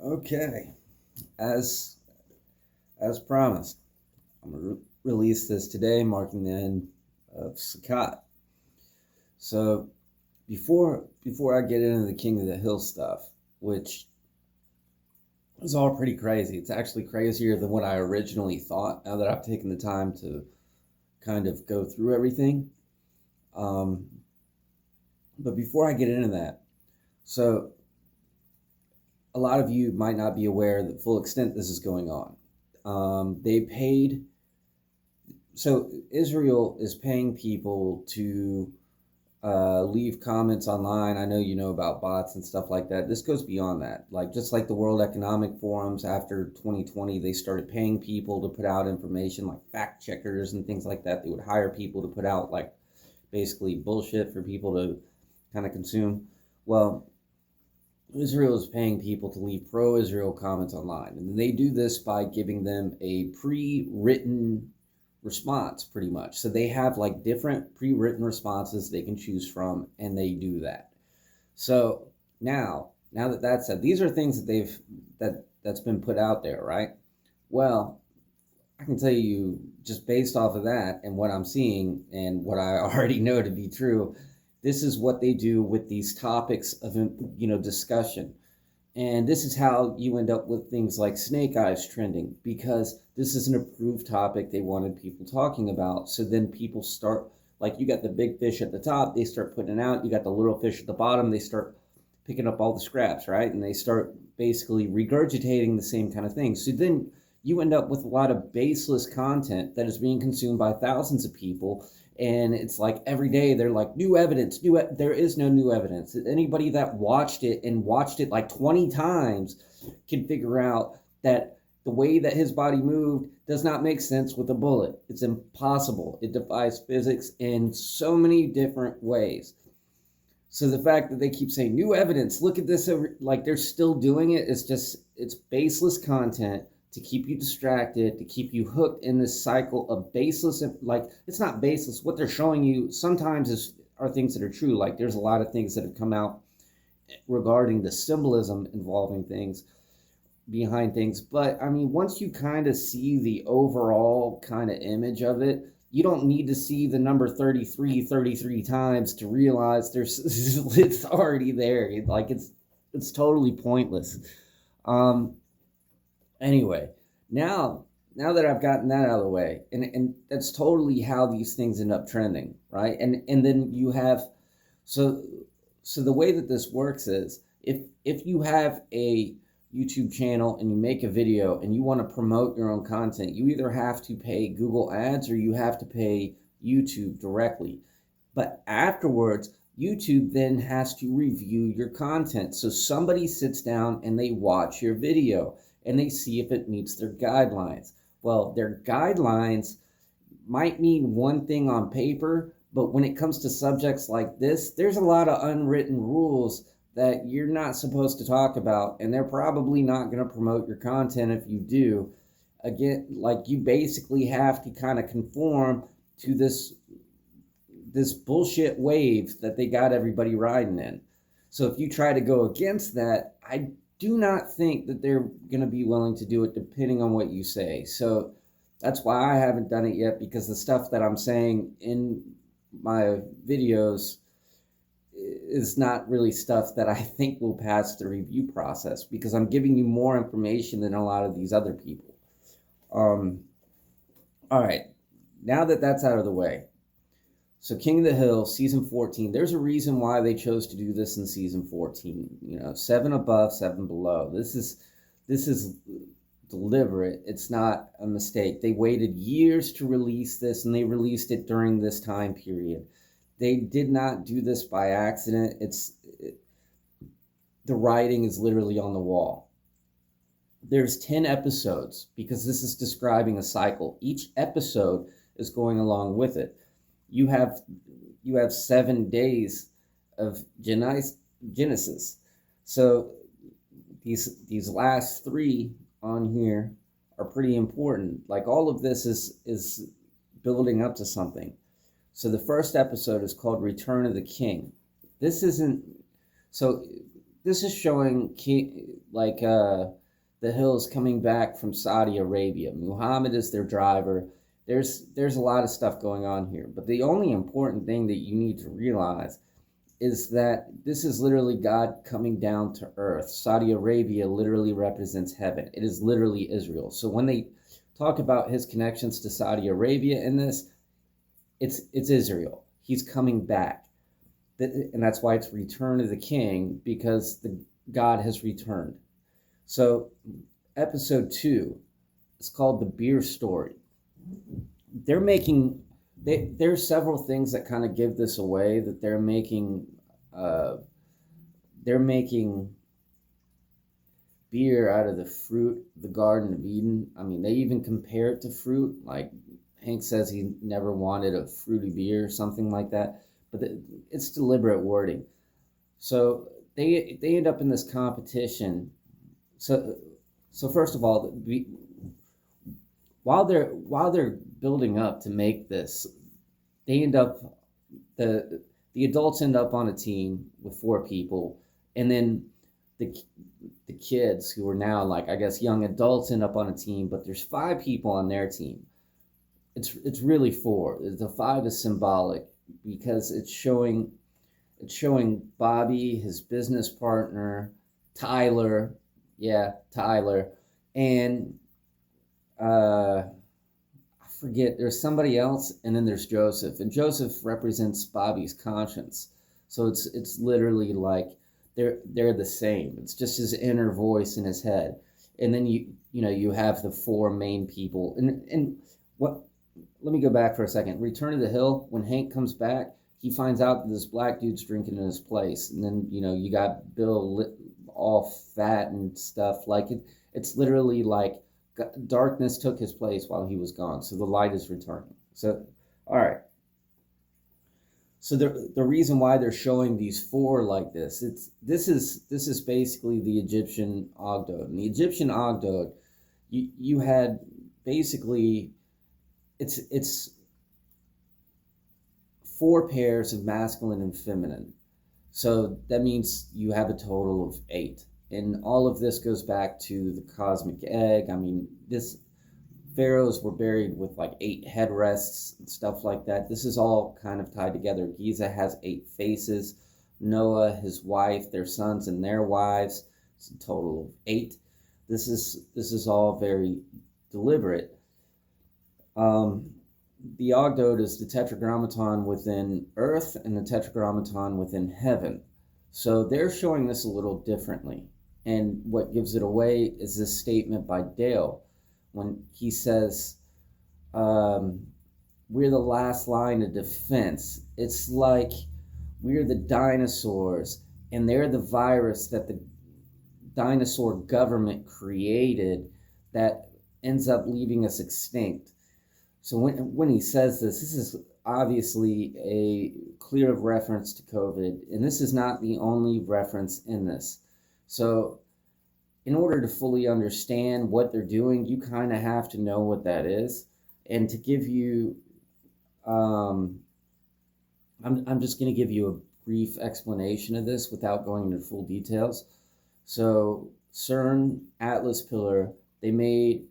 Okay, as as promised, I'm gonna release this today, marking the end of Sakat. So before I get into the King of the Hill stuff, which is all pretty crazy, it's actually crazier than what I originally thought. Now that I've taken the time to kind of go through everything, um, but before I get into that, so a lot of you might not be aware of the full extent this is going on. They paid, so Israel is paying people to leave comments online. I know you know about bots and stuff like that. This goes beyond that. Like, just like the World Economic Forums after 2020, they started paying people to put out information like fact checkers and things like that. They would hire people to put out like basically bullshit for people to kind of consume. Well, Israel is paying people to leave pro-Israel comments online, and they do this by giving them a pre-written response, pretty much. So they have like different pre-written responses they can choose from, and they do that. So now that that's said, these are things that that's been put out there, right? Well, I can tell you just based off of that and what I'm seeing and what I already know to be true, this is what they do with these topics of discussion. And this is how you end up with things like snake eyes trending, because this is an approved topic they wanted people talking about. So then people start, like, you got the big fish at the top, they start putting it out. You got the little fish at the bottom, they start picking up all the scraps, right? And they start basically regurgitating the same kind of thing. So then you end up with a lot of baseless content that is being consumed by thousands of people. And it's like every day they're like, new evidence, there is no new evidence. Anybody that watched it and watched it like 20 times can figure out that the way that his body moved does not make sense with a bullet. It's impossible. It defies physics in so many different ways. So the fact that they keep saying new evidence, look at this, like they're still doing it, it's baseless content to keep you distracted, to keep you hooked in this cycle of baseless, like, it's not baseless. What they're showing you sometimes are things that are true. Like, there's a lot of things that have come out regarding the symbolism involving things, behind things. But, I mean, once you kind of see the overall kind of image of it, you don't need to see the number 33 times to realize it's already there. Like, it's totally pointless. Anyway, now that I've gotten that out of the way, and that's totally how these things end up trending, right? And then you have, so the way that this works is, if you have a YouTube channel and you make a video and you want to promote your own content, you either have to pay Google Ads or you have to pay YouTube directly. But afterwards, YouTube then has to review your content. So somebody sits down and they watch your video and they see if it meets their guidelines. Well, their guidelines might mean one thing on paper, but when it comes to subjects like this, there's a lot of unwritten rules that you're not supposed to talk about, and they're probably not going to promote your content if you do. Again, like, you basically have to kind of conform to this bullshit wave that they got everybody riding in. So if you try to go against that, I do not think that they're going to be willing to do it, depending on what you say. So that's why I haven't done it yet, because the stuff that I'm saying in my videos is not really stuff that I think will pass the review process, because I'm giving you more information than a lot of these other people. All right, now that that's out of the way, so King of the Hill, season 14, there's a reason why they chose to do this in season 14. 7 above, 7 below. This is deliberate. It's not a mistake. They waited years to release this, and they released it during this time period. They did not do this by accident. The writing is literally on the wall. There's 10 episodes, because this is describing a cycle. Each episode is going along with it. You have 7 days of Genesis. So these last 3 on here are pretty important. Like, all of this is building up to something. So the first episode is called Return of the King. This isn't, so this is showing the hills coming back from Saudi Arabia. Muhammad is their driver. There's a lot of stuff going on here, but the only important thing that you need to realize is that this is literally God coming down to earth. Saudi Arabia literally represents heaven. It is literally Israel. So when they talk about his connections to Saudi Arabia in this, it's Israel. He's coming back. And that's why it's Return of the King, because God has returned. So episode 2 is called The Beer Story. There's several things that kind of give this away, that they're making beer out of the fruit, the Garden of Eden. I mean, they even compare it to fruit. Like Hank says he never wanted a fruity beer or something like that, but it's deliberate wording. So they end up in this competition. So first of all, while they're building up to make this, they end up the adults end up on a team with 4 people, and then the kids, who are now, like, I guess, young adults, end up on a team, but there's 5 people on their team. It's really 4. The 5 is symbolic because it's showing Bobby, his business partner, Tyler, and I forget, there's somebody else, and then there's Joseph, and Joseph represents Bobby's conscience. So it's literally like they're the same. It's just his inner voice in his head. And then you have the 4 main people. And what, let me go back for a second. Return of the Hill, when Hank comes back, he finds out that this black dude's drinking in his place. And then, you got Bill all fat and stuff. Like it's literally like darkness took his place while he was gone. So the light is returning. So, all right. So the reason why they're showing these 4 like this, this is basically the Egyptian Ogdod. And the Egyptian Ogdod, you had basically, it's 4 pairs of masculine and feminine. So that means you have a total of 8. And all of this goes back to the cosmic egg. I mean, pharaohs were buried with like 8 headrests and stuff like that. This is all kind of tied together. Giza has 8 faces. Noah, his wife, their sons, and their wives. It's a total of 8. This is all very deliberate. The Ogdod is the tetragrammaton within earth and the tetragrammaton within heaven. So they're showing this a little differently. And what gives it away is this statement by Dale, when he says, we're the last line of defense. It's like we're the dinosaurs, and they're the virus that the dinosaur government created that ends up leaving us extinct. So when he says this is obviously a clear reference to COVID, and this is not the only reference in this. So in order to fully understand what they're doing, you kind of have to know what that is. And to give you, I'm just going to give you a brief explanation of this without going into full details. So CERN Atlas Pillar, they made,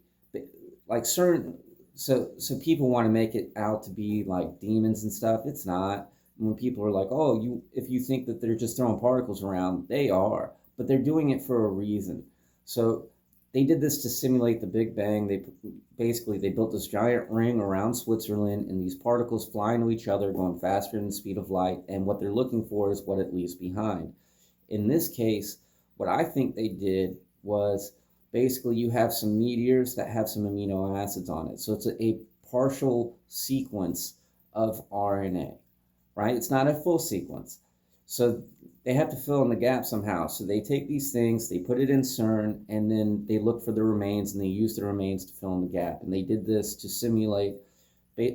like CERN, so people want to make it out to be like demons and stuff. It's not. When people are like, oh, if you think that they're just throwing particles around, they are. But they're doing it for a reason. So they did this to simulate the Big Bang. They built this giant ring around Switzerland, and these particles fly into each other, going faster than the speed of light. And what they're looking for is what it leaves behind. In this case, what I think they did was basically you have some meteors that have some amino acids on it. So it's a partial sequence of RNA, right? It's not a full sequence. So they have to fill in the gap somehow. So they take these things, they put it in CERN, and then they look for the remains, and they use the remains to fill in the gap. And they did this to simulate, they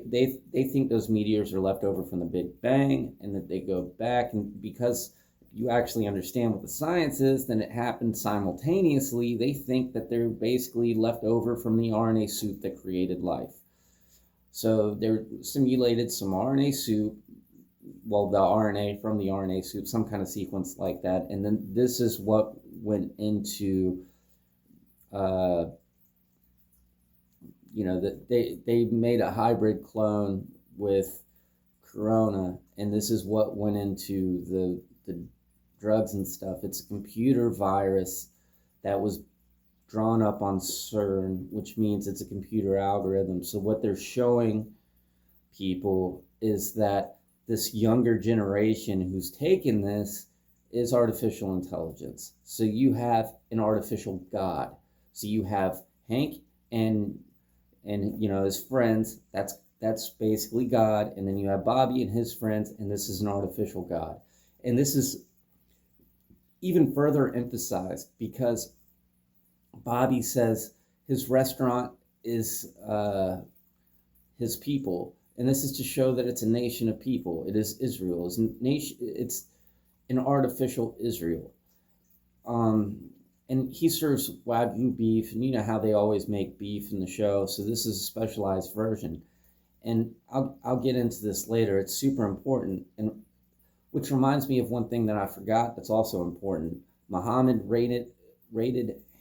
think those meteors are left over from the Big Bang, and that they go back. And because you actually understand what the science is, then it happened simultaneously. They think that they're basically left over from the RNA soup that created life. So they simulated some RNA soup, well, the RNA from the RNA soup, some kind of sequence like that. And then this is what went into, that they made a hybrid clone with Corona, and this is what went into the drugs and stuff. It's a computer virus that was drawn up on CERN, which means it's a computer algorithm. So what they're showing people is that this younger generation who's taken this is artificial intelligence. So you have an artificial god. So you have Hank and his friends. That's basically God. And then you have Bobby and his friends, and this is an artificial god. And this is even further emphasized because Bobby says his restaurant is his people, and this is to show that it's a nation of people. It is Israel. It's an artificial Israel. And he serves Wagyu beef, and you know how they always make beef in the show. So this is a specialized version, and I'll get into this later. It's super important, and which reminds me of one thing that I forgot that's also important. Muhammad rated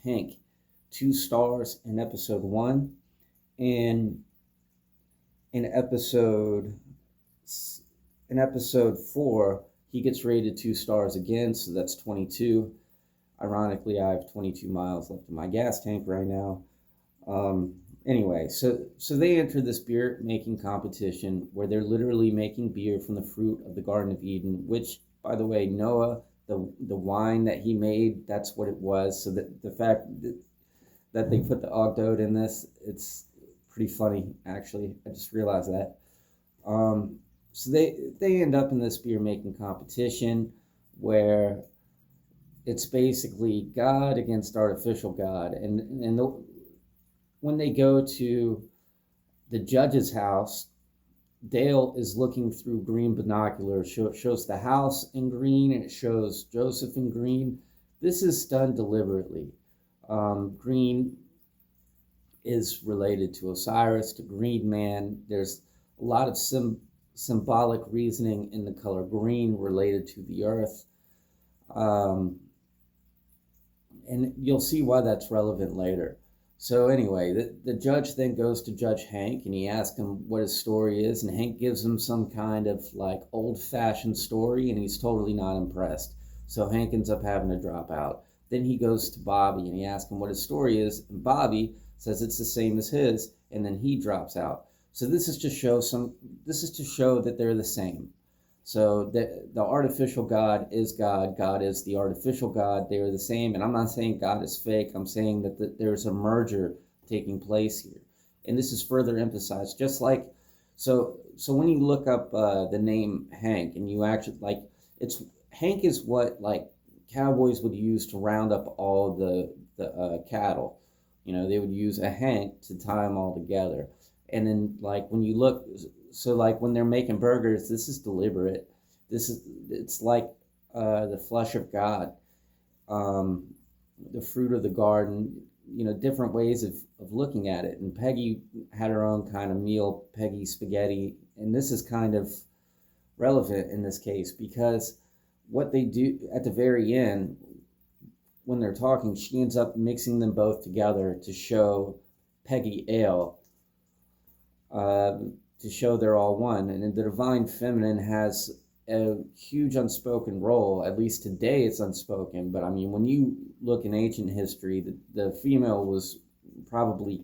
Hank 2 stars in episode 1, and in episode 4 he gets rated 2 stars again, so that's 22. Ironically, I have 22 miles left in my gas tank right now. Anyway, so they enter this beer making competition where they're literally making beer from the fruit of the Garden of Eden, which, by the way, Noah, the wine that he made, that's what it was. So that the fact that they put the ogdode in this, it's pretty funny, actually. I just realized that. So they end up in this beer making competition where it's basically God against artificial God. And when they go to the judge's house, Dale is looking through green binoculars. Shows the house in green, and it shows Joseph in green. This is done deliberately. Green is related to Osiris, to Green Man. There's a lot of symbolic reasoning in the color green related to the earth. And you'll see why that's relevant later. So anyway, the judge then goes to Judge Hank, and he asks him what his story is, and Hank gives him some kind of like old-fashioned story, and he's totally not impressed. So Hank ends up having to drop out. Then he goes to Bobby, and he asks him what his story is, and Bobby says it's the same as his, and then he drops out. So this is to show that they're the same. So the artificial God is God. God is the artificial God. They are the same. And I'm not saying God is fake. I'm saying that there's a merger taking place here. And this is further emphasized. Just like, so when you look up the name Hank, and you actually, like, Hank is what, like, cowboys would use to round up all the cattle. They would use a Hank to tie them all together. And then, like, when you look... So, like, when they're making burgers, this is deliberate. It's like the flesh of God, the fruit of the garden, different ways of looking at it. And Peggy had her own kind of meal, Peggy spaghetti. And this is kind of relevant in this case because what they do at the very end, when they're talking, she ends up mixing them both together to show Peggy Ale. To show they're all one. And the divine feminine has a huge unspoken role. At least today it's unspoken, but I mean, when you look in ancient history, the female was probably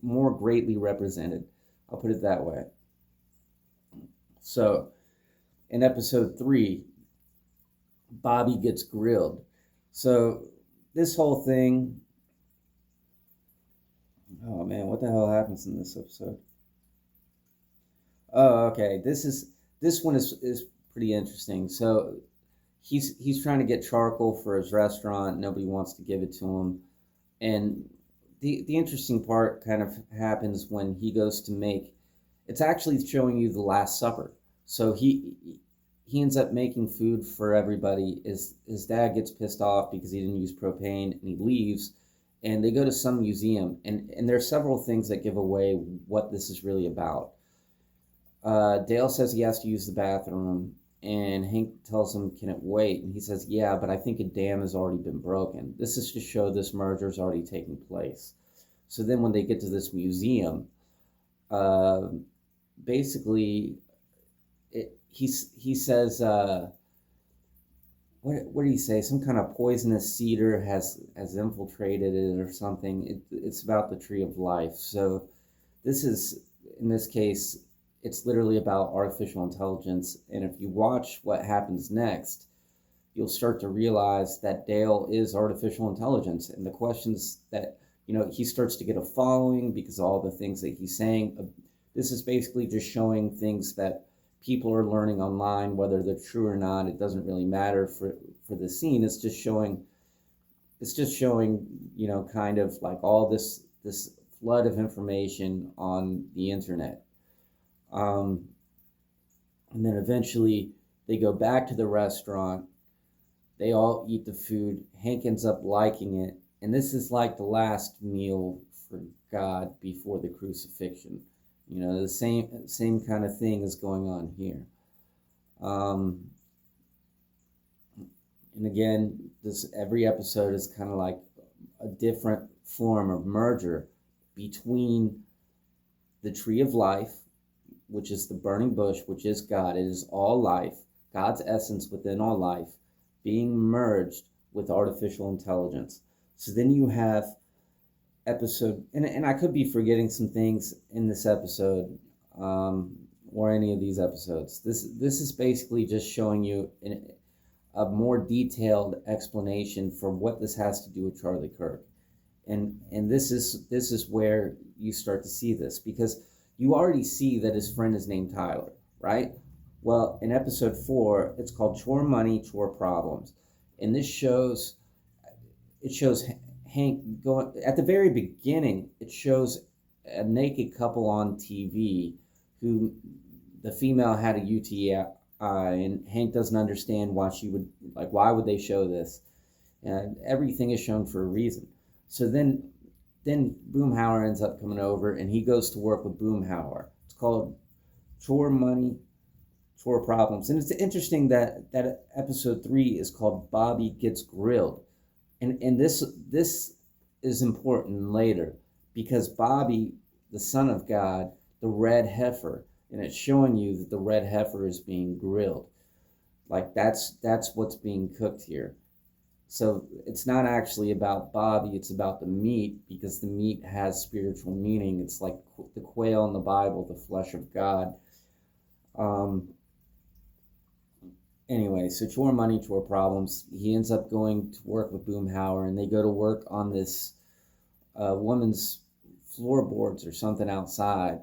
more greatly represented. I'll put it that way. So in episode 3, Bobby gets grilled. So this whole thing, oh man, what the hell happens in this episode? Oh, okay. This one is pretty interesting. So he's trying to get charcoal for his restaurant. Nobody wants to give it to him. And the interesting part kind of happens when he goes to make, it's actually showing you the Last Supper. So he ends up making food for everybody. His dad gets pissed off because he didn't use propane, and he leaves. And they go to some museum, and there are several things that give away what this is really about. Dale says he has to use the bathroom, And Hank tells him, can it wait? And he says, yeah, but I think a dam has already been broken. This is to show this merger has already taken place. So then when they get to this museum, basically, he says, what did he say? Some kind of poisonous cedar has infiltrated it or something. It's about the tree of life. So this is, in this case, it's literally about artificial intelligence. And if you watch what happens next, you'll start to realize that Dale is artificial intelligence. And the questions that, he starts to get a following because of all the things that he's saying. This is basically just showing things that people are learning online, whether they're true or not. It doesn't really matter for the scene. It's just showing, kind of like all this flood of information on the internet. And then eventually they go back to the restaurant. They all eat the food. Hank ends up liking it. And this is like the last meal for God before the crucifixion. The same kind of thing is going on here. And again, every episode is kind of like a different form of merger between the tree of life, which is the burning bush, which is God. It is all life, God's essence within all life, being merged with artificial intelligence. So then you have episode, and I could be forgetting some things in this episode, or any of these episodes. This is basically just showing you a more detailed explanation for what this has to do with Charlie Kirk, and this is where you start to see this, because you already see that his friend is named Tyler, right? Well, in episode 4, it's called Chore Money, Chore Problems, and it shows Hank going, at the very beginning, it shows a naked couple on TV who the female had a UTI, and Hank doesn't understand why why would they show this? And everything is shown for a reason. So then Boomhauer ends up coming over, and he goes to work with Boomhauer. It's called Chore Money, Chore Problems. And it's interesting that episode 3 is called Bobby Gets Grilled. And this is important later, because Bobby, the son of God, the red heifer, and it's showing you that the red heifer is being grilled. Like that's what's being cooked here. So it's not actually about Bobby, it's about the meat, because the meat has spiritual meaning. It's like the quail in the Bible, the flesh of God. Anyway, so Chore Money, Chore Problems. He ends up going to work with Boomhauer, and they go to work on this woman's floorboards or something outside.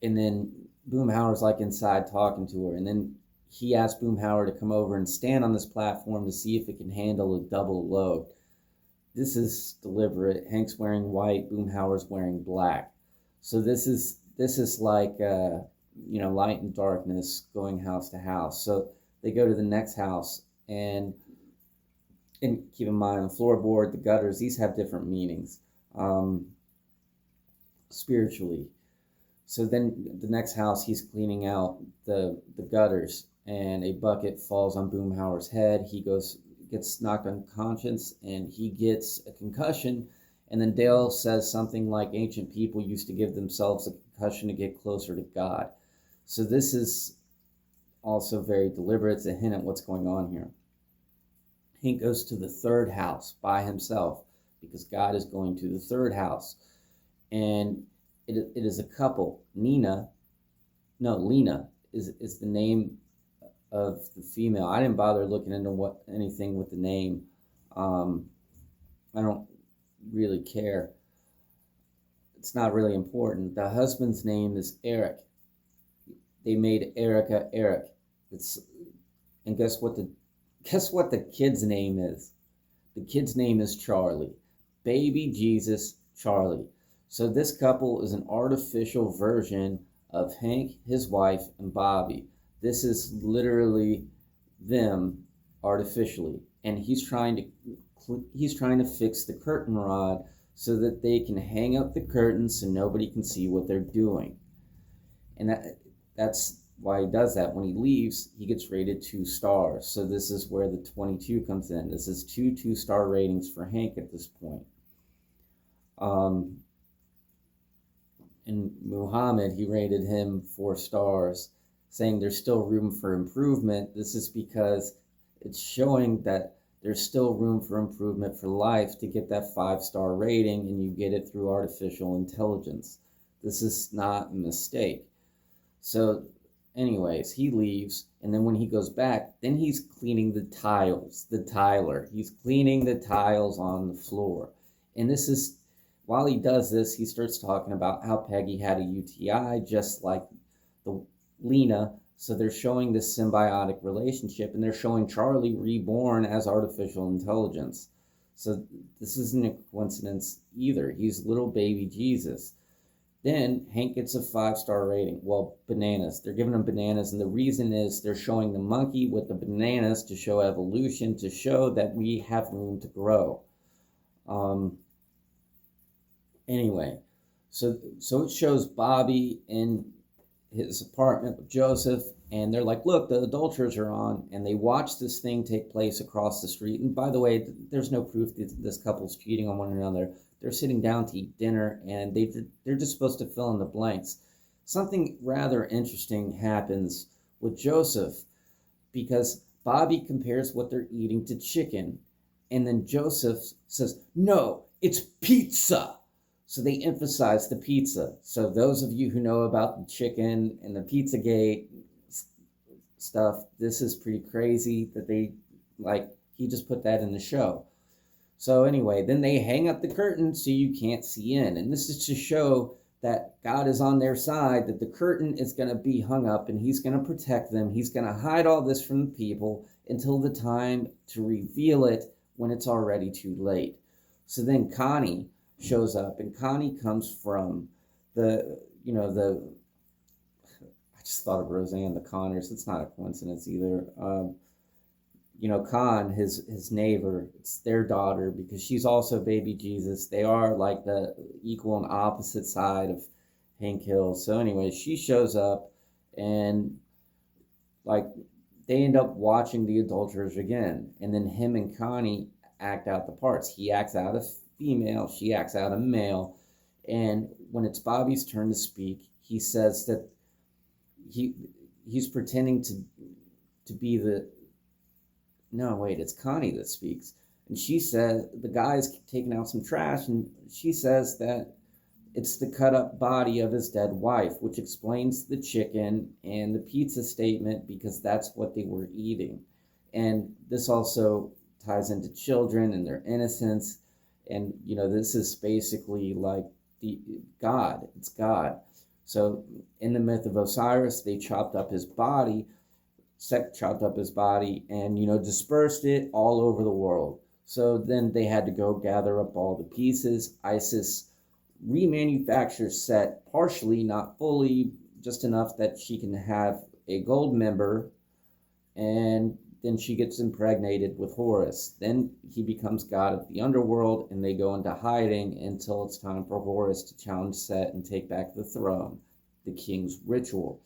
And then Boomhauer's like inside talking to her. And then he asks Boomhauer to come over and stand on this platform to see if it can handle a double load. This is deliberate. Hank's wearing white, Boomhauer's wearing black. So this is like, light and darkness going house to house. So they go to the next house, and keep in mind, the floorboard, the gutters, these have different meanings spiritually. So then the next house, he's cleaning out the gutters, and a bucket falls on Boomhauer's head. He gets knocked unconscious, and he gets a concussion. And then Dale says something like ancient people used to give themselves a concussion to get closer to God. So this is also very deliberate. It's a hint at what's going on here. Hank goes to the third house by himself, because God is going to the third house. And it is a couple. Lena is the name of the female. I didn't bother looking into anything with the name. I don't really care. It's not really important. The husband's name is Eric. They made Erica Eric. And guess what the kid's name is? The kid's name is Charlie. Baby Jesus Charlie. So this couple is an artificial version of Hank, his wife, and Bobby. This is literally them artificially, and he's trying to fix the curtain rod so that they can hang up the curtains so nobody can see what they're doing. And that's why he does that. When he leaves, he gets rated 2 stars. So this is where the 22 comes in. This is 2 2-star ratings for Hank at this point. And Muhammad, he rated him 4 stars, saying there's still room for improvement. This is because it's showing that there's still room for improvement for life to get that 5-star rating, and you get it through artificial intelligence. This is not a mistake. So anyways, he leaves, and then when he goes back, then he's cleaning the tiles, the tiler. He's cleaning the tiles on the floor. And this is, while he does this, he starts talking about how Peggy had a UTI just like the Lena. So they're showing this symbiotic relationship, and they're showing Charlie reborn as artificial intelligence. So this isn't a coincidence either. He's little baby Jesus. Then Hank gets a 5-star rating. Well, bananas. They're giving him bananas, and the reason is they're showing the monkey with the bananas to show evolution, to show that we have room to grow. Anyway, so it shows Bobby in his apartment with Joseph, and they're like, look, the adulterers are on, and they watch this thing take place across the street. And by the way, there's no proof that this couple's cheating on one another. They're sitting down to eat dinner, and they're just supposed to fill in the blanks. Something rather interesting happens with Joseph, because Bobby compares what they're eating to chicken, and then Joseph says, no, it's pizza. So they emphasize the pizza. So those of you who know about the chicken and the Pizzagate stuff, this is pretty crazy that he just put that in the show. So anyway, then they hang up the curtain so you can't see in. And this is to show that God is on their side, that the curtain is going to be hung up and he's going to protect them. He's going to hide all this from the people until the time to reveal it when it's already too late. So then Connie shows up, and Connie comes from I just thought of Roseanne, the Connors. It's not a coincidence either. Con, his neighbor, it's their daughter, because she's also baby Jesus. They are like the equal and opposite side of Hank Hill. So anyway, she shows up, and they end up watching the adulterers again. And then him and Connie act out the parts. He acts out a female, she acts out a male. And when it's Bobby's turn to speak, he says that he's pretending to be it's Connie that speaks. And she says, the guy's taking out some trash, and she says that it's the cut up body of his dead wife, which explains the chicken and the pizza statement, because that's what they were eating. And this also ties into children and their innocence. And, this is basically like it's God. So in the myth of Osiris, they chopped up his body, Set chopped up his body and, dispersed it all over the world. So then they had to go gather up all the pieces. Isis remanufactures Set partially, not fully, just enough that she can have a gold member, and then she gets impregnated with Horus. Then he becomes god of the underworld, and they go into hiding until it's time for Horus to challenge Set and take back the throne, the king's ritual.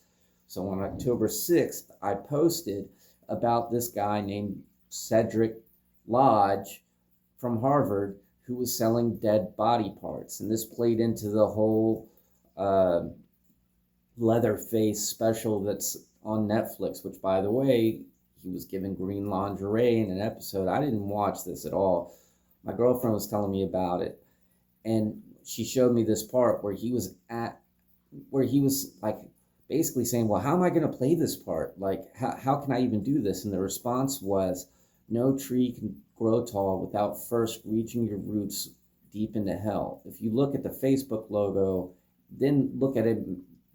So on October 6th, I posted about this guy named Cedric Lodge from Harvard who was selling dead body parts. And this played into the whole Leatherface special that's on Netflix, which, by the way, he was given green lingerie in an episode. I didn't watch this at all. My girlfriend was telling me about it, and she showed me this part where he was like basically saying, well, how am I going to play this part? Like, how can I even do this? And the response was, no tree can grow tall without first reaching your roots deep into hell. If you look at the Facebook logo, then look at a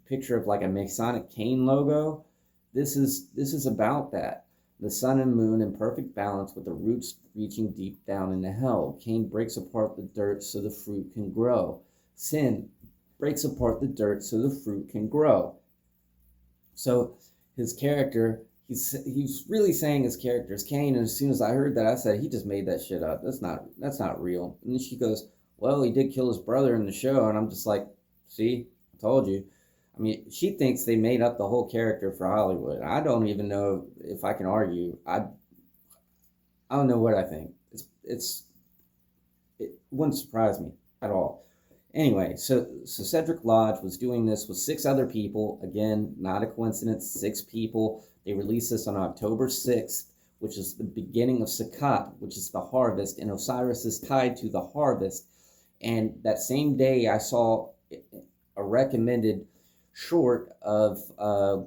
picture of like a Masonic cane logo, this is about that. The sun and moon in perfect balance with the roots reaching deep down into hell. Cain breaks apart the dirt so the fruit can grow. Sin breaks apart the dirt so the fruit can grow. So his character, he's really saying his character is Cain. And as soon as I heard that, I said, he just made that shit up. That's not real. And then she goes, well, he did kill his brother in the show. And I'm just like, see, I told you. I mean, she thinks they made up the whole character for Hollywood. I don't even know if I can argue. I don't know what I think. It wouldn't surprise me at all. Anyway, so Cedric Lodge was doing this with 6 other people. Again, not a coincidence. 6 people. They released this on October 6th, which is the beginning of Sukkot, which is the harvest, and Osiris is tied to the harvest. And that same day, I saw a recommended short of a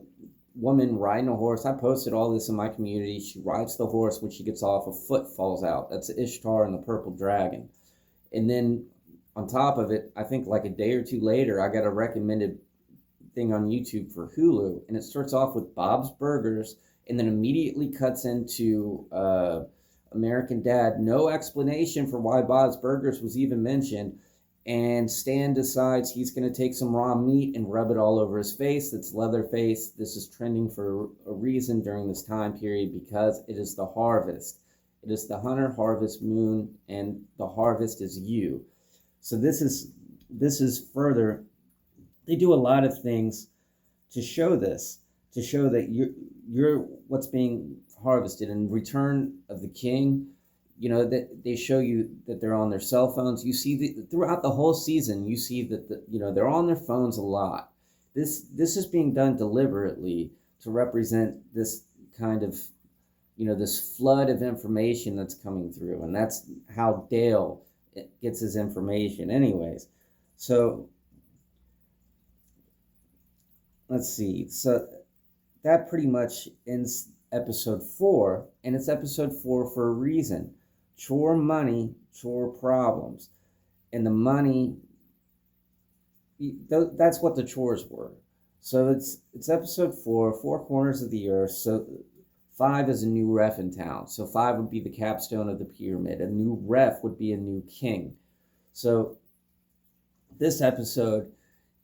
woman riding a horse. I posted all this in my community. She rides the horse. When she gets off, a foot falls out. That's Ishtar and the purple dragon. And then on top of it, I think like a day or two later, I got a recommended thing on YouTube for Hulu, and it starts off with Bob's Burgers and then immediately cuts into American Dad. No explanation for why Bob's Burgers was even mentioned. And Stan decides he's going to take some raw meat and rub it all over his face. It's Leatherface. This is trending for a reason during this time period because it is the harvest. It is the hunter, harvest, moon, and the harvest is you. So this is further. They do a lot of things to show this, to show that you're what's being harvested. In Return of the King, you know, that they show you that they're on their cell phones. You see throughout the whole season, you see that they're on their phones a lot. This is being done deliberately to represent this kind of, this flood of information that's coming through, and that's how Dale gets his information. Anyways, so let's see. So that pretty much ends episode 4, and it's episode 4 for a reason. Chore money, chore problems. And the money, that's what the chores were. So it's episode 4, 4 corners of the earth. So 5 is a new ref in town. So 5 would be the capstone of the pyramid. A new ref would be a new king. So this episode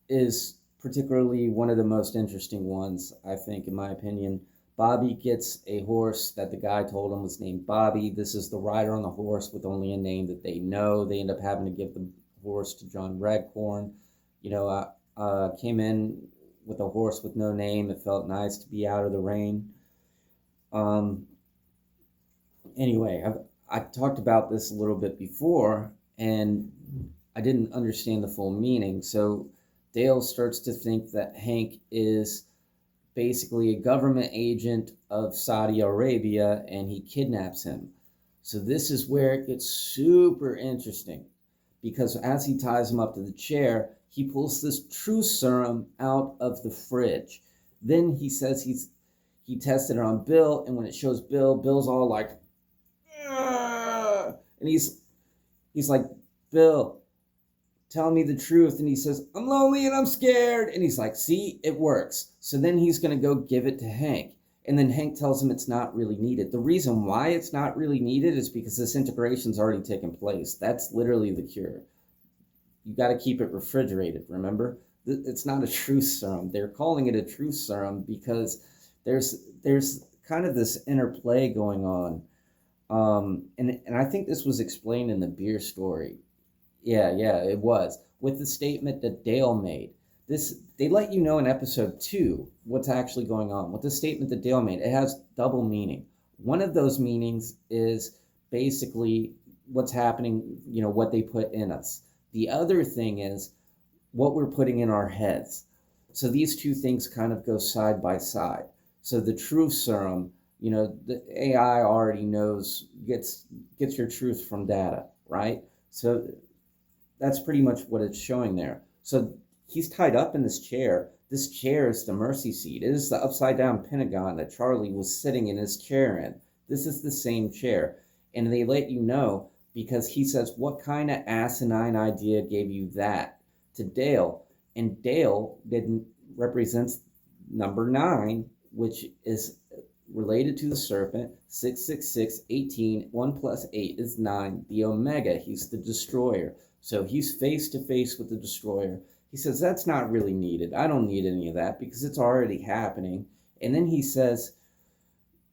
is particularly one of the most interesting ones, I think, in my opinion. Bobby gets a horse that the guy told him was named Bobby. This is the rider on the horse with only a name that they know. They end up having to give the horse to John Redcorn. Came in with a horse with no name. It felt nice to be out of the rain. Anyway, I talked about this a little bit before, and I didn't understand the full meaning. So Dale starts to think that Hank is basically a government agent of Saudi Arabia, and he kidnaps him. So this is where it gets super interesting, because as he ties him up to the chair, he pulls this truth serum out of the fridge. Then he says he tested it on Bill, and when it shows Bill, Bill's all like, "Argh!" And he's like, "Bill, tell me the truth." And he says, "I'm lonely and I'm scared." And he's like, "See, it works." So then he's going to go give it to Hank. And then Hank tells him it's not really needed. The reason why it's not really needed is because this integration's already taken place. That's literally the cure. You got to keep it refrigerated, remember? It's not a truth serum. They're calling it a truth serum because there's kind of this interplay going on. And I think this was explained in the beer story. Yeah, it was. With the statement that Dale made. They let you know in episode 2 what's actually going on. With the statement that Dale made, it has double meaning. One of those meanings is basically what's happening, what they put in us. The other thing is what we're putting in our heads. So these two things kind of go side by side. So the truth serum, the AI already knows, gets your truth from data, right? So that's pretty much what it's showing there. So he's tied up in this chair. This chair is the mercy seat. It is the upside down pentagon that Charlie was sitting in his chair in. This is the same chair. And they let you know because he says, "What kind of asinine idea gave you that?" to Dale. And Dale represents number 9, which is related to the serpent. 666, 18, 1 plus 8 is 9. The Omega, he's the destroyer. So he's face to face with the destroyer. He says, "That's not really needed. I don't need any of that because it's already happening." And then he says,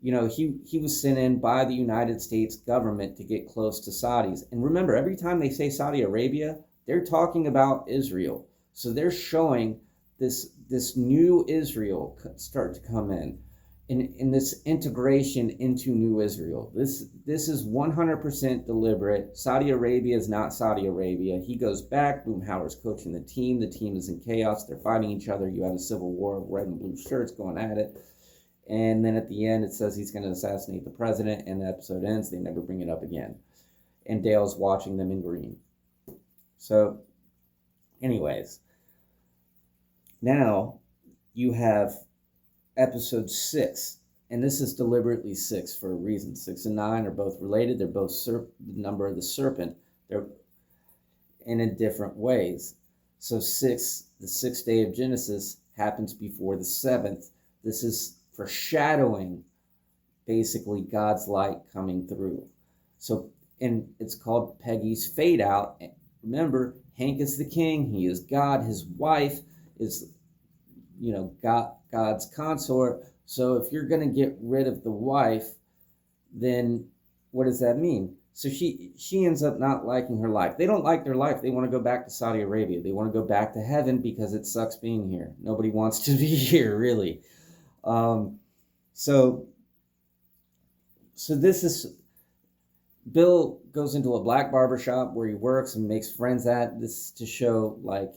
he was sent in by the United States government to get close to Saudis. And remember, every time they say Saudi Arabia, they're talking about Israel. So they're showing this this new Israel start to come in this integration into new Israel. This is 100% deliberate. Saudi Arabia is not Saudi Arabia. He goes back. Boomhauer's coaching the team. The team is in chaos. They're fighting each other. You have a civil war of red and blue shirts going at it. And then at the end, it says he's going to assassinate the president, and the episode ends. They never bring it up again. And Dale's watching them in green. So, anyways, now you have episode 6, and this is deliberately 6 for a reason. 6 and 9 are both related. They're both the number of the serpent. They're in different ways. So 6, the 6th day of Genesis, happens before the 7th. This is foreshadowing basically God's light coming through. So, and it's called Peggy's fade out. Remember, Hank is the king. He is God. His wife is, God's consort. So if you're going to get rid of the wife, then what does that mean? So she ends up not liking her life. They don't like their life. They want to go back to Saudi Arabia. They want to go back to heaven because it sucks being here. Nobody wants to be here, really. So this is, Bill goes into a black barber shop where he works and makes friends at. This to show, like,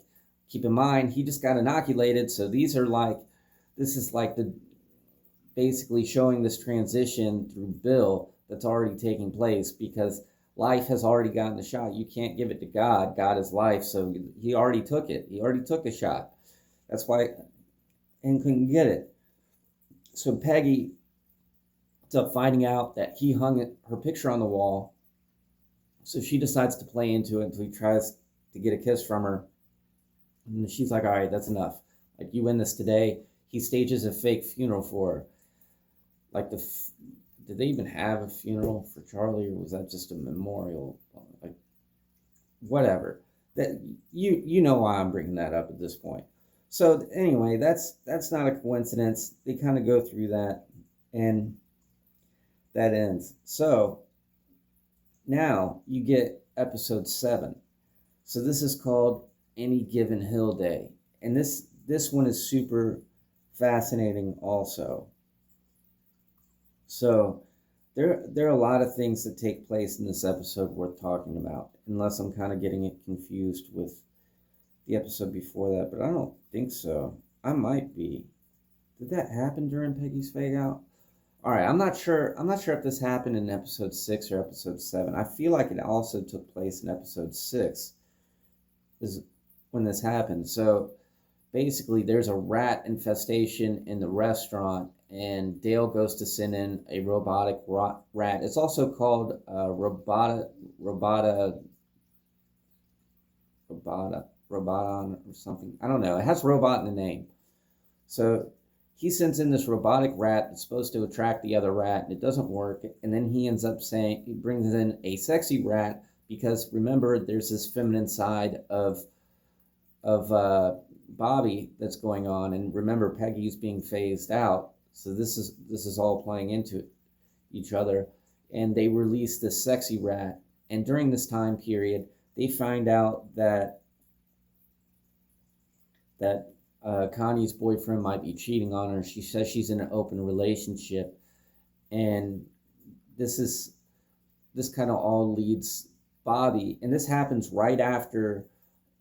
keep in mind, he just got inoculated. So this is like basically showing this transition through Bill that's already taking place, because life has already gotten the shot. You can't give it to God. God is life. So he already took it. He already took the shot. That's why, and couldn't get it. So Peggy ends up finding out that he hung her picture on the wall. So she decides to play into it until he tries to get a kiss from her. And she's like, all right, that's enough. Like, you win this today. He stages a fake funeral for her. Like, did they even have a funeral for Charlie, or was that just a memorial? Like, whatever. That you know why I'm bringing that up at this point. So anyway, that's not a coincidence. They kind of go through that, and that ends. So now you get episode 7. So this is called Any Given Hill Day, and this one is super fascinating also. So there are a lot of things that take place in this episode worth talking about, unless I'm kind of getting it confused with the episode before that, but I don't think so. I might be. Did that happen during Peggy's fade out? All right, I'm not sure if this happened in episode 6 or episode 7. I feel like it also took place in episode 6 is when this happened. So basically, there's a rat infestation in the restaurant, and Dale goes to send in a robotic rat. It's also called Roboton or something. I don't know. It has robot in the name. So he sends in this robotic rat that's supposed to attract the other rat, and it doesn't work. And then he ends up he brings in a sexy rat, because remember, there's this feminine side of Bobby that's going on, and remember, Peggy's being phased out. So this is all playing into each other, and they release this sexy rat. And during this time period, they find out that Connie's boyfriend might be cheating on her. She says she's in an open relationship, and this kind of all leads Bobby, and this happens right after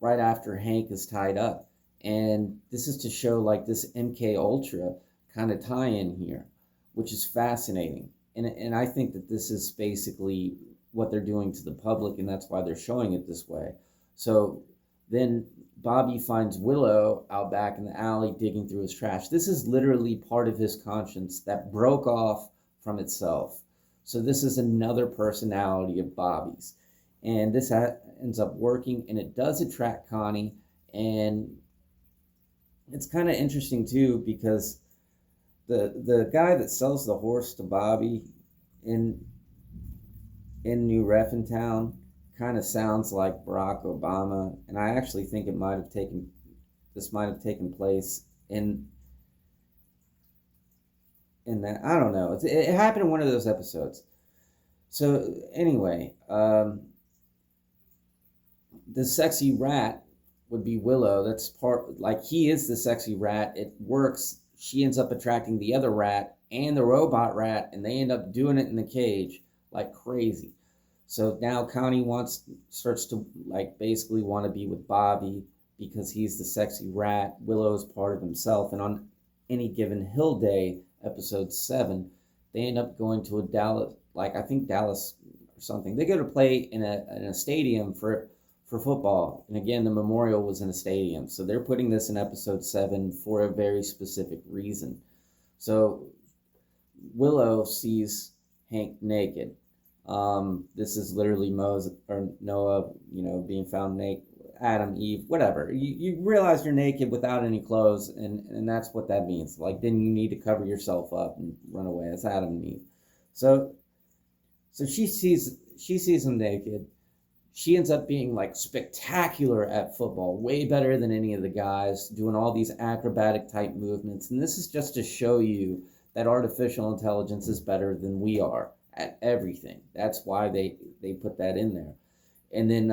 Hank is tied up. And this is to show, like, this MK Ultra kind of tie-in here, which is fascinating. And I think that this is basically what they're doing to the public, and that's why they're showing it this way. So then Bobby finds Willow out back in the alley digging through his trash. This is literally part of his conscience that broke off from itself. So this is another personality of Bobby's. And this ends up working, and it does attract Connie. And it's kind of interesting, too, because the guy that sells the horse to Bobby in New Reffintown kind of sounds like Barack Obama, and I actually think this might have taken place in that. I don't know. It happened in one of those episodes. So anyway, the sexy rat would be Willow. That's part, like, he is the sexy rat. It works. She ends up attracting the other rat and the robot rat, and they end up doing it in the cage like crazy. So now Connie starts to, like, basically want to be with Bobby because he's the sexy rat. Willow's part of himself. And on Any Given Hill Day, episode 7, they end up going to a Dallas, like, I think Dallas or something. They go to play in a stadium for football. And again, the memorial was in a stadium. So they're putting this in episode 7 for a very specific reason. So Willow sees Hank naked. This is literally Noah, being found naked, Adam, Eve, whatever. You realize you're naked without any clothes, and that's what that means. Like, then you need to cover yourself up and run away. That's Adam and Eve. So she sees him naked. She ends up being, like, spectacular at football, way better than any of the guys, doing all these acrobatic type movements. And this is just to show you that artificial intelligence is better than we are at everything. That's why they put that in there. And then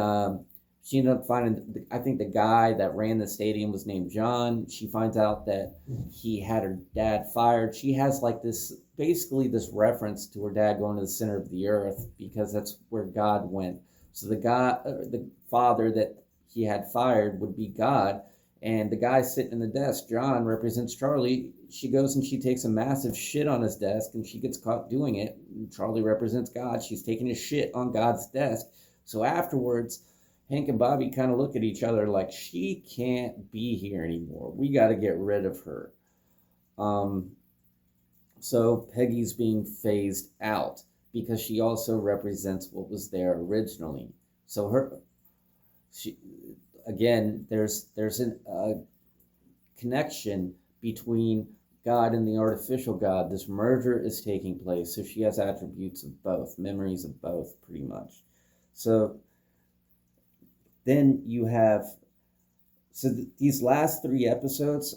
she ended up finding, I think the guy that ran the stadium was named John. She finds out that he had her dad fired. She has, like, basically this reference to her dad going to the center of the earth because that's where God went. So the father that he had fired would be God, and the guy sitting in the desk, John, represents Charlie. She goes and she takes a massive shit on his desk, and she gets caught doing it. Charlie represents God. She's taking a shit on God's desk. So afterwards, Hank and Bobby kind of look at each other like, she can't be here anymore. We got to get rid of her. So Peggy's being phased out, because she also represents what was there originally. So there's a connection between God and the artificial God. This merger is taking place, so she has attributes of both, memories of both, pretty much. So then you have, these last 3 episodes,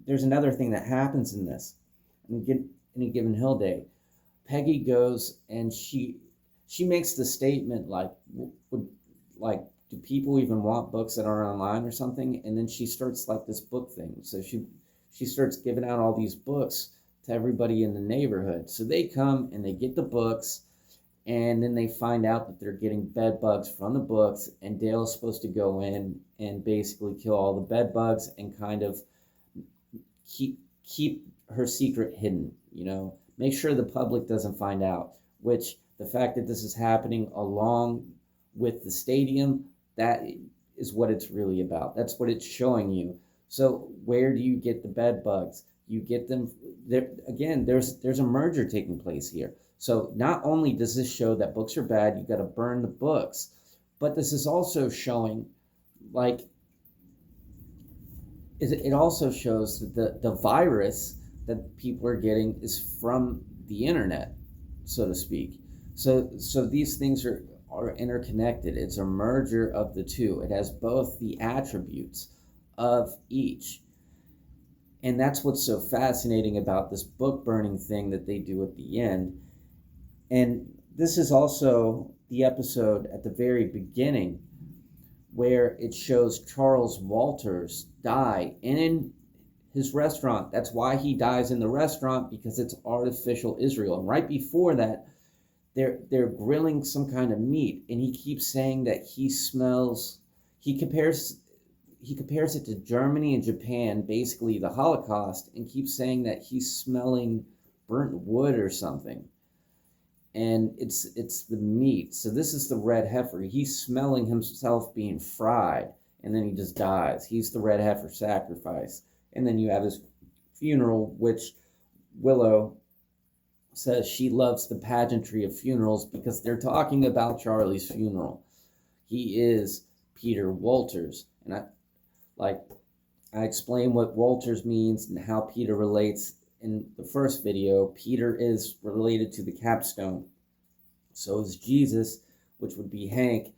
there's another thing that happens in this. Any Given Hill Day, Peggy goes and she makes the statement like, do people even want books that are online or something? And then she starts, like, this book thing. So she starts giving out all these books to everybody in the neighborhood. So they come and they get the books, and then they find out that they're getting bed bugs from the books, and Dale's supposed to go in and basically kill all the bed bugs and kind of keep her secret hidden, make sure the public doesn't find out, which the fact that this is happening along with the stadium, that is what it's really about. That's what it's showing you. So where do you get the bed bugs? You get them there. Again, there's a merger taking place here. So not only does this show that books are bad, you got to burn the books, but this is also showing, like, it also shows that the virus that people are getting is from the internet, so to speak. So these things are interconnected. It's a merger of the two. It has both the attributes of each. And that's what's so fascinating about this book burning thing that they do at the end. And this is also the episode at the very beginning where it shows Charles Walters die in his restaurant. That's why he dies in the restaurant, because it's artificial Israel. And right before that, they're grilling some kind of meat, and he keeps saying that he compares it to Germany and Japan, basically the Holocaust, and keeps saying that he's smelling burnt wood or something. And it's the meat. So this is the red heifer. He's smelling himself being fried, and then he just dies. He's the red heifer sacrifice. And then you have his funeral, which Willow says she loves the pageantry of funerals because they're talking about Charlie's funeral. He is Peter Walters. And I explain what Walters means and how Peter relates in the first video. Peter is related to the capstone. So is Jesus, which would be Hank,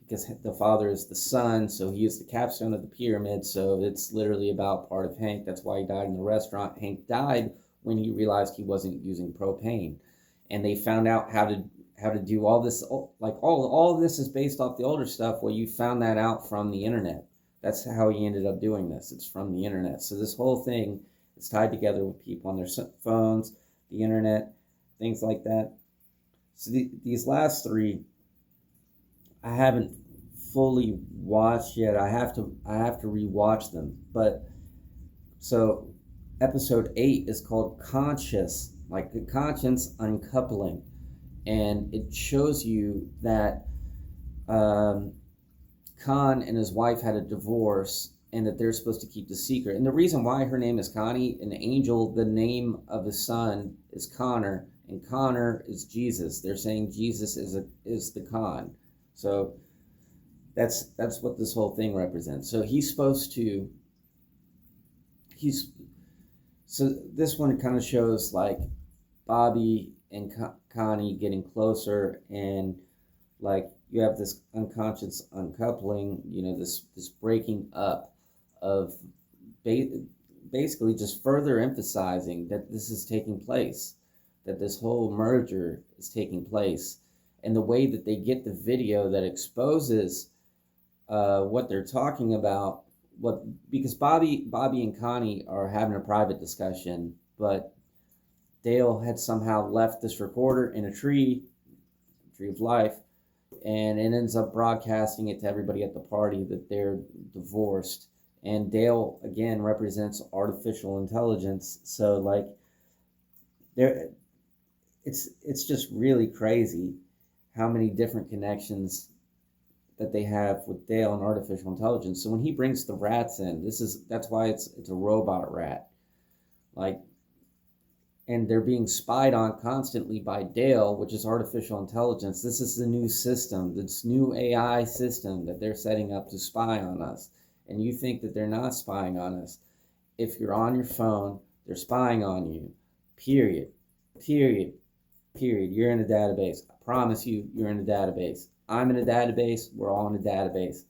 because the father is the son, so he is the capstone of the pyramid. So it's literally about part of Hank. That's why he died in the restaurant. Hank died when he realized he wasn't using propane, and they found out how how to do all this, like all of this is based off the older stuff. Well, you found that out from the internet. That's how he ended up doing this. It's from the internet. So this whole thing is tied together with people on their phones, the internet, things like that. So these last three, I haven't fully watched yet. I have to rewatch them. But so episode 8 is called Conscious, like the conscience uncoupling, and it shows you that Khan and his wife had a divorce, and that they're supposed to keep the secret. And the reason why her name is Connie, an angel, the name of his son is Connor, and Connor is Jesus. They're saying Jesus is the Khan. So that's what this whole thing represents. So so this one kind of shows like Bobby and Connie getting closer, and like you have this unconscious uncoupling, this breaking up of basically just further emphasizing that this is taking place, that this whole merger is taking place. And the way that they get the video that exposes what they're talking about, because Bobby and Connie are having a private discussion, but Dale had somehow left this recorder in a tree of life, and it ends up broadcasting it to everybody at the party that they're divorced. And Dale again represents artificial intelligence. So like it's just really crazy how many different connections that they have with Dale and artificial intelligence. So when he brings the rats in, that's why it's a robot rat. Like, and they're being spied on constantly by Dale, which is artificial intelligence. This is the new system, this new AI system that they're setting up to spy on us. And you think that they're not spying on us. If you're on your phone, they're spying on you. Period. You're in a database. I promise you, you're in a database. I'm in a database. We're all in a database.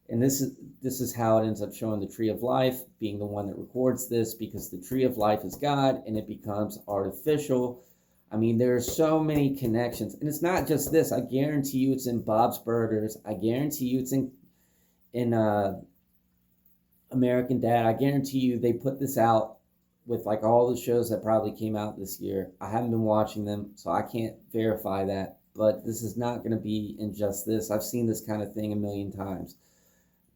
And this is how it ends up showing the tree of life being the one that records this, because the tree of life is God and it becomes artificial. I mean, there are so many connections. And it's not just this. I guarantee you it's in Bob's Burgers. I guarantee you it's in American Dad. I guarantee you they put this out with like all the shows that probably came out this year. I haven't been watching them, so I can't verify that. But this is not going to be in just this. I've seen this kind of thing a million times.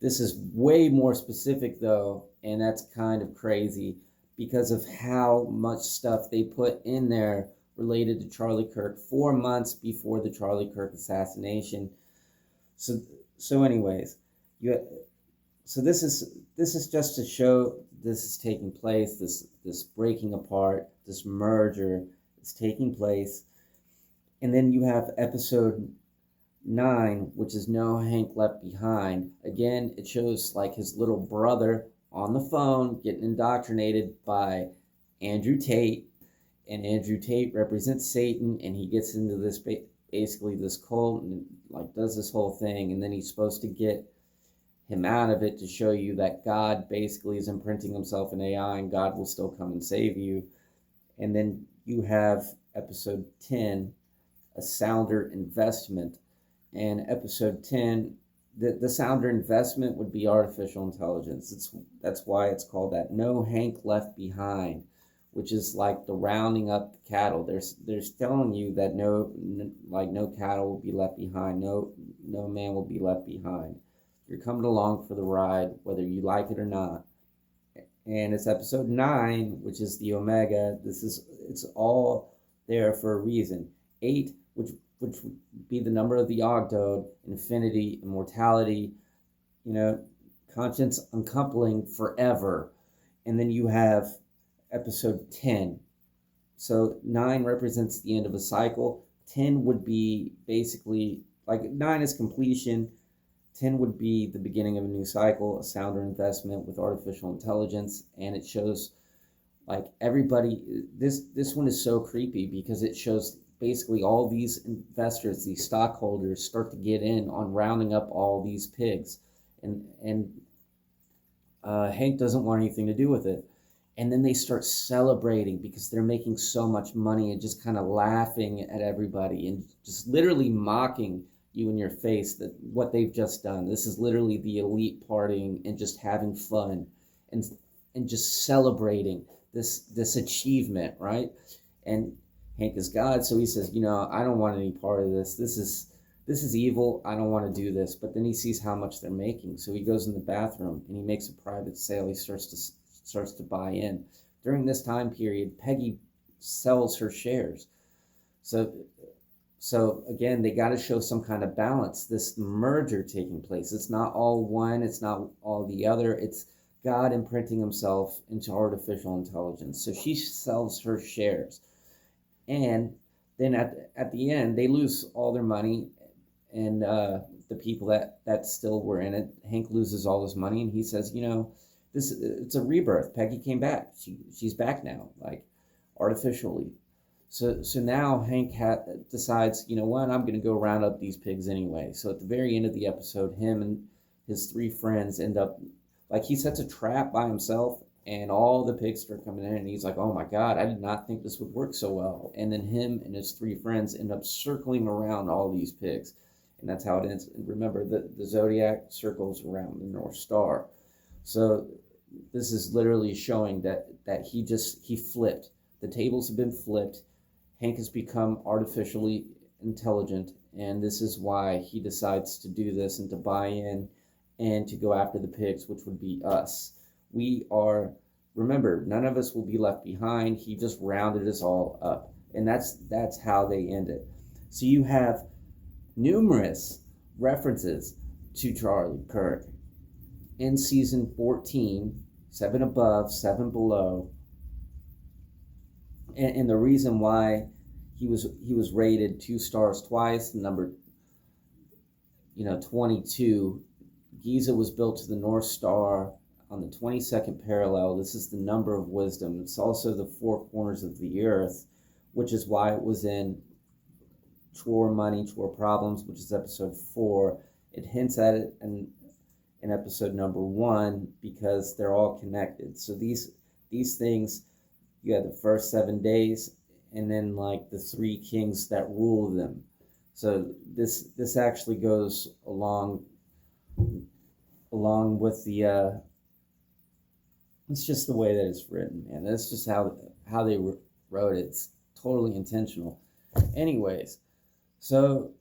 This is way more specific, though, and that's kind of crazy because of how much stuff they put in there related to Charlie Kirk 4 months before the Charlie Kirk assassination. So anyways, so this is just to show this is taking place. This breaking apart, this merger is taking place, and then you have episode 9, which is No Hank Left Behind. Again, it shows like his little brother on the phone getting indoctrinated by Andrew Tate, and Andrew Tate represents Satan, and he gets into this basically this cult and like does this whole thing, and then he's supposed to get him out of it to show you that God basically is imprinting himself in AI and God will still come and save you. And then you have episode 10, A Sounder Investment. And episode 10, the sounder investment would be artificial intelligence. That's why it's called that. No Hank Left Behind, which is like the rounding up the cattle. They're telling you that no cattle will be left behind. No man will be left behind. You're coming along for the ride, whether you like it or not. And it's episode 9, which is the Omega. It's all there for a reason. 8, which would be the number of the Ogdode, infinity, immortality, conscience uncoupling forever. And then you have episode 10. So 9 represents the end of a cycle. 10 would be basically, like 9 is completion. 10 would be the beginning of a new cycle, a sounder investment with artificial intelligence. And it shows like everybody, this one is so creepy because it shows basically all these investors, these stockholders start to get in on rounding up all these pigs. And Hank doesn't want anything to do with it. And then they start celebrating because they're making so much money and just kind of laughing at everybody and just literally mocking you in your face that what they've just done. This is literally the elite partying and just having fun and just celebrating this achievement, right? And Hank is God, so he says, I don't want any part of this. This is evil. I don't want to do this. But then he sees how much they're making, so he goes in the bathroom and he makes a private sale. He starts to buy in. During this time period, Peggy sells her shares. So again, they got to show some kind of balance. This merger taking place. It's not all one. It's not all the other. It's God imprinting himself into artificial intelligence. So she sells her shares. And then at the end, they lose all their money. And the people that still were in it, Hank loses all his money. And he says, it's a rebirth. Peggy came back. She's back now, like artificially. So now Hank decides, you know what, I'm going to go round up these pigs anyway. So at the very end of the episode, him and his 3 friends end up, like he sets a trap by himself and all the pigs start coming in and he's like, oh my God, I did not think this would work so well. And then him and his 3 friends end up circling around all these pigs. And that's how it ends. Remember, the zodiac circles around the North Star. So this is literally showing that he flipped. The tables have been flipped. Hank has become artificially intelligent, and this is why he decides to do this and to buy in and to go after the pigs, which would be us. Remember, none of us will be left behind. He just rounded us all up, and that's how they end it. So you have numerous references to Charlie Kirk in season 14, 7 above, 7 below. And the reason why he was rated 2 stars twice, the number 22, Giza was built to the North Star on the 22nd parallel. This is the number of wisdom. It's also the 4 corners of the earth, which is why it was in Chore Money, Chore Problems, which is episode 4. It hints at it in episode number 1 because they're all connected. So these things, you have the first 7 days and then like the 3 kings that rule them. So this actually goes along with the it's just the way that it's written, man. That's just how they wrote it. It's totally intentional. Anyways, so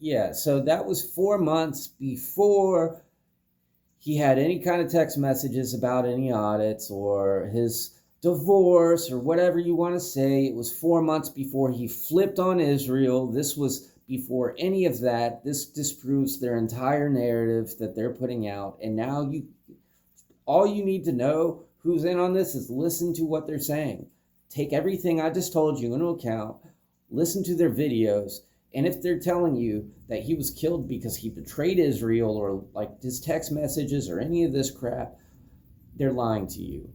that was 4 months before he had any kind of text messages about any audits or his divorce or whatever you want to say. It was 4 months before he flipped on Israel. This was before any of that. This disproves their entire narrative that they're putting out. And now all you need to know who's in on this is listen to what they're saying. Take everything I just told you into account. Listen to their videos. And if they're telling you that he was killed because he betrayed Israel or like his text messages or any of this crap, they're lying to you.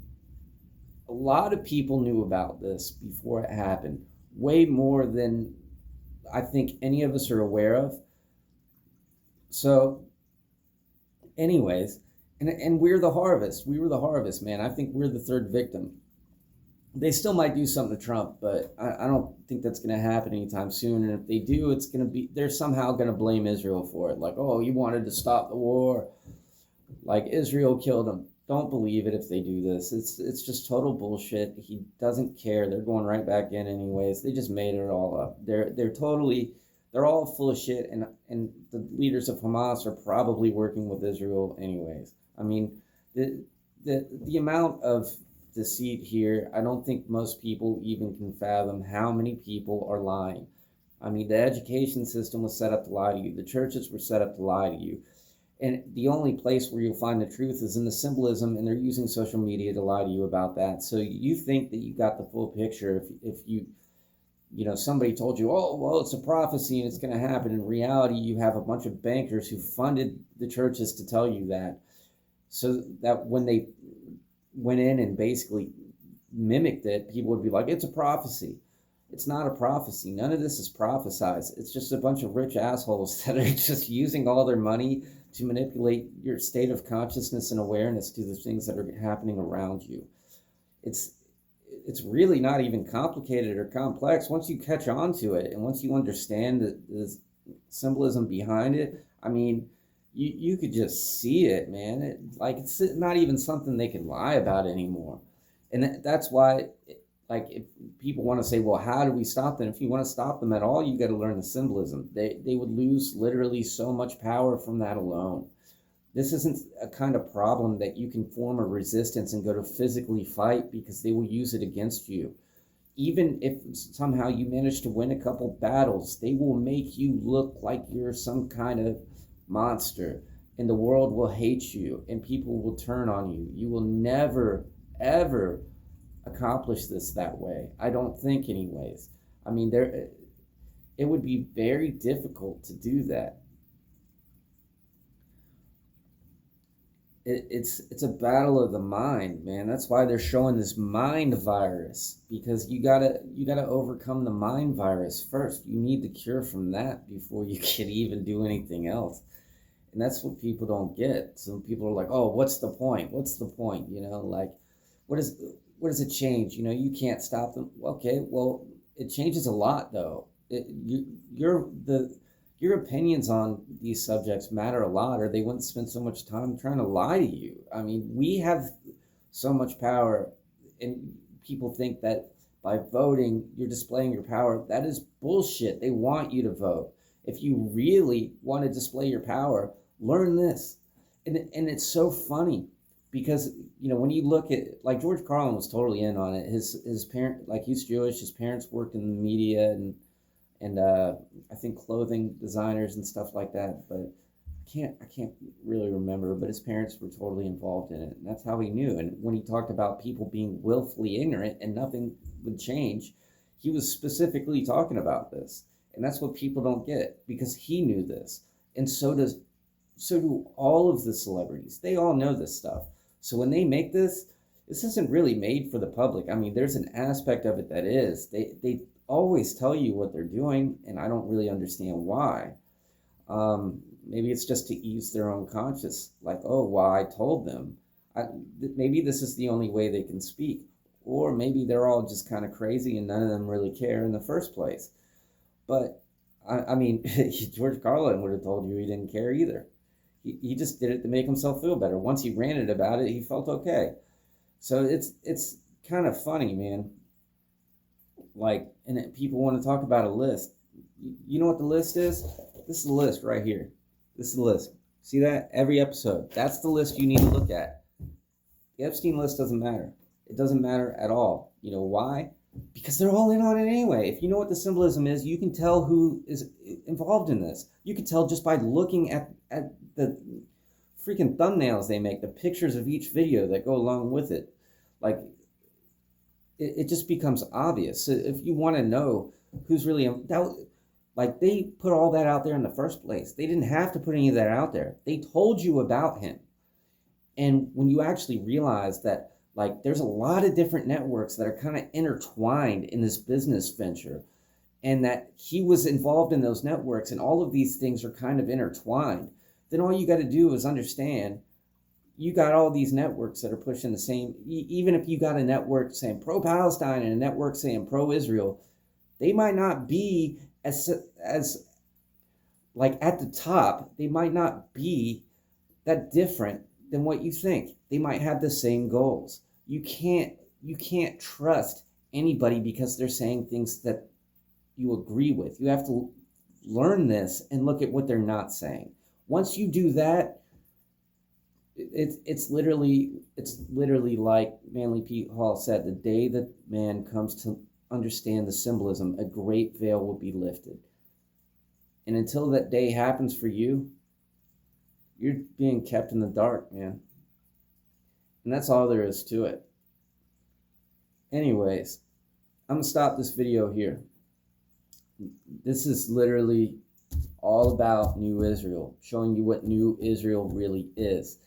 A lot of people knew about this before it happened, way more than I think any of us are aware of. So, anyways, and we're the harvest. We were the harvest, man. I think we're the 3rd victim. They still might do something to Trump, but I don't think that's going to happen anytime soon. And if they do, they're somehow going to blame Israel for it. Like, oh, he wanted to stop the war. Like, Israel killed him. Don't believe it if they do this. It's just total bullshit. He doesn't care. They're going right back in anyways. They just made it all up. They're all full of shit, and the leaders of Hamas are probably working with Israel anyways. I mean, the amount of deceit here, I don't think most people even can fathom how many people are lying. I mean, the education system was set up to lie to you. The churches were set up to lie to you. And the only place where you'll find the truth is in the symbolism, and they're using social media to lie to you about that. So you think that you got the full picture if somebody told you, oh, well, it's a prophecy and it's going to happen. In reality, you have a bunch of bankers who funded the churches to tell you that. So that when they went in and basically mimicked it, people would be like, it's a prophecy. It's not a prophecy. None of this is prophesized. It's just a bunch of rich assholes that are just using all their money to manipulate your state of consciousness and awareness to the things that are happening around you. it's really not even complicated or complex once you catch on to it, and once you understand the symbolism behind it. I mean, you could just see it, man. It's not even something they can lie about anymore, and that's why. Like, if people want to say, well, how do we stop them? If you want to stop them at all, you got to learn the symbolism. They would lose literally so much power from that alone. This isn't a kind of problem that you can form a resistance and go to physically fight, because they will use it against you. Even if somehow you manage to win a couple battles, they will make you look like you're some kind of monster, and the world will hate you, and people will turn on you. You will never, ever accomplish this that way. I don't think, anyways. I mean, it would be very difficult to do that. It's a battle of the mind, man. That's why they're showing this mind virus, because you gotta overcome the mind virus first. You need the cure from that before you can even do anything else. And that's what people don't get. Some people are like, oh, what's the point? What's the point? Like, what does it change? You can't stop them. Okay, well, it changes a lot, though. Your opinions on these subjects matter a lot, or they wouldn't spend so much time trying to lie to you. I mean, we have so much power, and people think that by voting, you're displaying your power. That is bullshit. They want you to vote. If you really want to display your power, learn this. And it's so funny, because when you look at, like, George Carlin was totally in on it. His parent, like, he's Jewish. His parents worked in the media and I think clothing designers and stuff like that. But I can't really remember. But his parents were totally involved in it, and that's how he knew. And when he talked about people being willfully ignorant and nothing would change, he was specifically talking about this. And that's what people don't get, because he knew this, and so do all of the celebrities. They all know this stuff. So when they make this isn't really made for the public. I mean, there's an aspect of it that is. They always tell you what they're doing, and I don't really understand why. Maybe it's just to ease their own conscience. Like, oh, well, I told them. Maybe this is the only way they can speak. Or maybe they're all just kind of crazy and none of them really care in the first place. But, I mean, George Carlin would have told you he didn't care either. He just did it to make himself feel better. Once he ranted about it, he felt okay. So it's kind of funny, man. Like, and people want to talk about a list. You know what the list is? This is the list right here. This is the list. See that? Every episode. That's the list you need to look at. The Epstein list doesn't matter. It doesn't matter at all. You know why? Because they're all in on it anyway. If you know what the symbolism is, you can tell who is involved in this. You can tell just by looking at the freaking thumbnails they make, the pictures of each video that go along with it. Like, it just becomes obvious. So if you want to know who's really, like, they put all that out there in the first place. They didn't have to put any of that out there. They told you about him. And when you actually realize that, like, there's a lot of different networks that are kind of intertwined in this business venture, and that he was involved in those networks, and all of these things are kind of intertwined, then all you got to do is understand you got all these networks that are pushing the same. Even if you got a network saying pro-Palestine and a network saying pro-Israel, they might not be as like at the top, they might not be that different than what you think. They might have the same goals. You can't trust anybody because they're saying things that you agree with. You have to learn this and look at what they're not saying. Once you do that, it's literally like Manly P. Hall said, the day that man comes to understand the symbolism, a great veil will be lifted. And until that day happens for you, you're being kept in the dark, man. And that's all there is to it. Anyways, I'm going to stop this video here. This is literally all about New Israel, showing you what New Israel really is.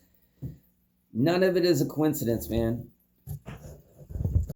None of it is a coincidence, man.